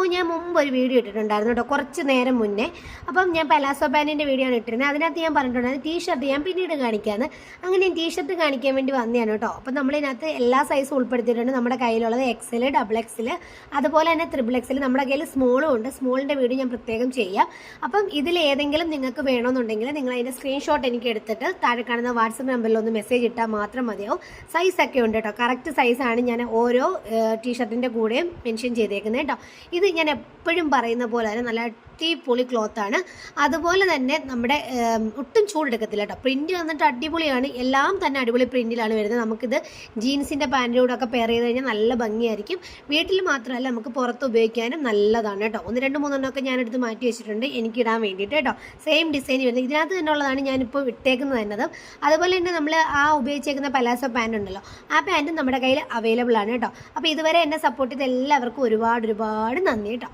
സംഭവം ഞാൻ മുമ്പ് ഒരു വീഡിയോ ഇട്ടിട്ടുണ്ടായിരുന്നു കേട്ടോ, കുറച്ച് നേരം മുന്നേ. അപ്പം ഞാൻ പലാസോ പാൻറ്റിൻ്റെ വീഡിയോ ആണ് ഇട്ടിരുന്നത്. അതിനകത്ത് ഞാൻ പറഞ്ഞിട്ടുണ്ടായിരുന്നു ടീഷർട്ട് ഞാൻ പിന്നീട് കാണിക്കാമെന്ന്. അങ്ങനെ ഞാൻ ടീഷർട്ട് കാണിക്കാൻ വേണ്ടി വന്നതാണ് കേട്ടോ. അപ്പം നമ്മളിതിനകത്ത് എല്ലാ സൈസും ഉൾപ്പെടുത്തിയിട്ടുണ്ട്. നമ്മുടെ കയ്യിലുള്ളത് XL, XXL, അതുപോലെ തന്നെ XXL. നമ്മുടെ കയ്യിൽ സ്മോളും ഉണ്ട്. സ്മോളിൻ്റെ വീഡിയോ ഞാൻ പ്രത്യേകം ചെയ്യാം. അപ്പം ഇതിൽ ഏതെങ്കിലും നിങ്ങൾക്ക് വേണമെന്നുണ്ടെങ്കിൽ നിങ്ങൾ അതിൻ്റെ സ്ക്രീൻഷോട്ട് എനിക്ക് എടുത്തിട്ട് താഴെ കാണുന്ന വാട്സപ്പ് നമ്പറിൽ ഒന്ന് മെസ്സേജ് ഇട്ടാൽ മാത്രം മതിയാവും. സൈസൊക്കെ ഉണ്ട് കേട്ടോ, കറക്റ്റ് സൈസാണ് ഞാൻ ഓരോ ടീഷർട്ടിൻ്റെ കൂടെയും മെൻഷൻ ചെയ്തേക്കുന്നത് കേട്ടോ. ഇത് ഞാൻ എപ്പോഴും പറയുന്ന പോലെ തന്നെ നല്ല അടിപൊളി ക്ലോത്താണ്. അതുപോലെ തന്നെ നമ്മുടെ ഒട്ടും ചൂടെടുക്കത്തില്ല കേട്ടോ. പ്രിൻറ്റ് വന്നിട്ട് അടിപൊളിയാണ്. എല്ലാം തന്നെ അടിപൊളി പ്രിൻറ്റിലാണ് വരുന്നത്. നമുക്കിത് ജീൻസിൻ്റെ പാൻറ്റിലൂടെ ഒക്കെ പെയർ ചെയ്ത് കഴിഞ്ഞാൽ നല്ല ഭംഗിയായിരിക്കും. വീട്ടിൽ മാത്രമല്ല നമുക്ക് പുറത്ത് ഉപയോഗിക്കാനും നല്ലതാണ് കേട്ടോ. 1, 2, 3 എണ്ണമൊക്കെ ഞാനെടുത്ത് മാറ്റി വെച്ചിട്ടുണ്ട് എനിക്കിടാൻ വേണ്ടിയിട്ട് കേട്ടോ. സെയിം ഡിസൈൻ വരുന്നത് ഇതിനകത്ത് തന്നെ ഉള്ളതാണ് ഞാനിപ്പോൾ ഇട്ടേക്കുന്നത് തന്നെ. അതുപോലെ തന്നെ നമ്മൾ ആ ഉപയോഗിച്ചേക്കുന്ന പലാസോ പാൻറ് ഉണ്ടല്ലോ, ആ പാൻറ്റും നമ്മുടെ കയ്യിൽ അവൈലബിൾ ആണ് കേട്ടോ. അപ്പോൾ ഇതുവരെ എന്നെ സപ്പോർട്ട് ചെയ്ത എല്ലാവർക്കും ഒരുപാട് നന്ദി കേട്ടോ.